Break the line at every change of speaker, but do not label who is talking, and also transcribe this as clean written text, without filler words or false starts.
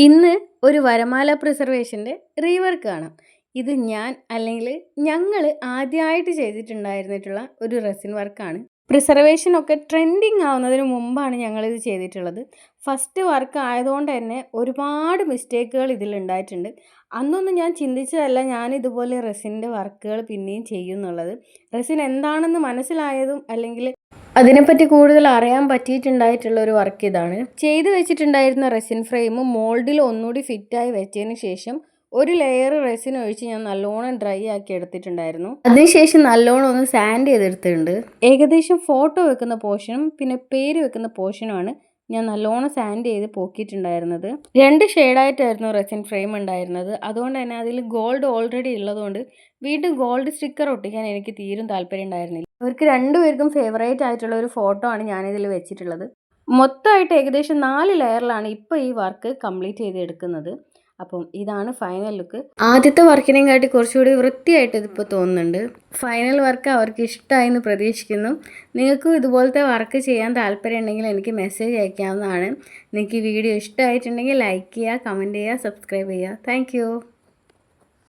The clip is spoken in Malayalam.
ഇന്ന് ഒരു വരമാല പ്രിസർവേഷൻ്റെ റീവർക്ക് കാണാം. ഇത് ഞാൻ അല്ലെങ്കിൽ ഞങ്ങൾ ആദ്യമായിട്ട് ചെയ്തിട്ടുണ്ടായിരുന്നിട്ടുള്ള ഒരു റെസിൻ വർക്കാണ്. പ്രിസർവേഷനൊക്കെ ട്രെൻഡിങ് ആവുന്നതിന് മുമ്പാണ് ഞങ്ങളിത് ചെയ്തിട്ടുള്ളത്. ഫസ്റ്റ് വർക്ക് ആയതുകൊണ്ട് തന്നെ ഒരുപാട് മിസ്റ്റേക്കുകൾ ഇതിലുണ്ടായിട്ടുണ്ട്. അന്നൊന്നും ഞാൻ ചിന്തിച്ചതല്ല ഞാൻ ഇതുപോലെ റെസിൻ്റെ വർക്കുകൾ പിന്നെയും ചെയ്യുന്നുള്ളത്. റെസിൻ എന്താണെന്ന് മനസ്സിലായതും അല്ലെങ്കിൽ അതിനെപ്പറ്റി കൂടുതൽ അറിയാൻ പറ്റിയിട്ടുണ്ടായിട്ടുള്ള ഒരു വർക്ക് ഇതാണ്. ചെയ്തു വെച്ചിട്ടുണ്ടായിരുന്ന റെസിൻ ഫ്രെയിം മോൾഡിൽ ഒന്നുകൂടി ഫിറ്റായി വെച്ചതിന് ശേഷം ഒരു ലെയർ റെസിൻ ഒഴിച്ച് ഞാൻ നല്ലോണം ഡ്രൈ ആക്കി എടുത്തിട്ടുണ്ടായിരുന്നു. അതിനുശേഷം നല്ലോണം ഒന്ന് സാൻഡ് ചെയ്തെടുത്തിട്ടുണ്ട്. ഏകദേശം ഫോട്ടോ വെക്കുന്ന പോർഷനും പിന്നെ പേര് വെക്കുന്ന പോർഷനുമാണ് ഞാൻ നല്ലോണം സാൻഡ് ചെയ്ത് പോക്കിയിട്ടുണ്ടായിരുന്നത്. 2 ഷെയ്ഡായിട്ടായിരുന്നു റെസിൻ ഫ്രെയിം ഉണ്ടായിരുന്നത്. അതുകൊണ്ട് തന്നെ അതിൽ ഗോൾഡ് ഓൾറെഡി ഉള്ളതുകൊണ്ട് വീണ്ടും ഗോൾഡ് സ്റ്റിക്കർ ഒട്ടിക്കാൻ എനിക്ക് തീരും താല്പര്യം ഉണ്ടായിരുന്നില്ല. അവർക്ക് രണ്ടുപേർക്കും ഫേവറേറ്റ് ആയിട്ടുള്ള ഒരു ഫോട്ടോ ആണ് ഞാനിതിൽ വെച്ചിട്ടുള്ളത്. മൊത്തമായിട്ട് ഏകദേശം 4 ലെയറിലാണ് ഇപ്പോൾ ഈ വർക്ക് കംപ്ലീറ്റ് ചെയ്തെടുക്കുന്നത്. അപ്പം ഇതാണ് ഫൈനൽ ലുക്ക്. ആദ്യത്തെ വർക്കിനെയും കാട്ടി കുറച്ചുകൂടി വൃത്തിയായിട്ട് ഇതിപ്പോൾ തോന്നുന്നുണ്ട്. ഫൈനൽ വർക്ക് അവർക്ക് ഇഷ്ടമായി എന്ന് പ്രതീക്ഷിക്കുന്നു. നിങ്ങൾക്കും ഇതുപോലത്തെ വർക്ക് ചെയ്യാൻ താല്പര്യം ഉണ്ടെങ്കിൽ എനിക്ക് മെസ്സേജ് അയക്കാവുന്നതാണ്. നിങ്ങൾക്ക് ഈ വീഡിയോ ഇഷ്ടമായിട്ടുണ്ടെങ്കിൽ ലൈക്ക് ചെയ്യുക, കമൻറ്റ് ചെയ്യുക, സബ്സ്ക്രൈബ് ചെയ്യുക. താങ്ക്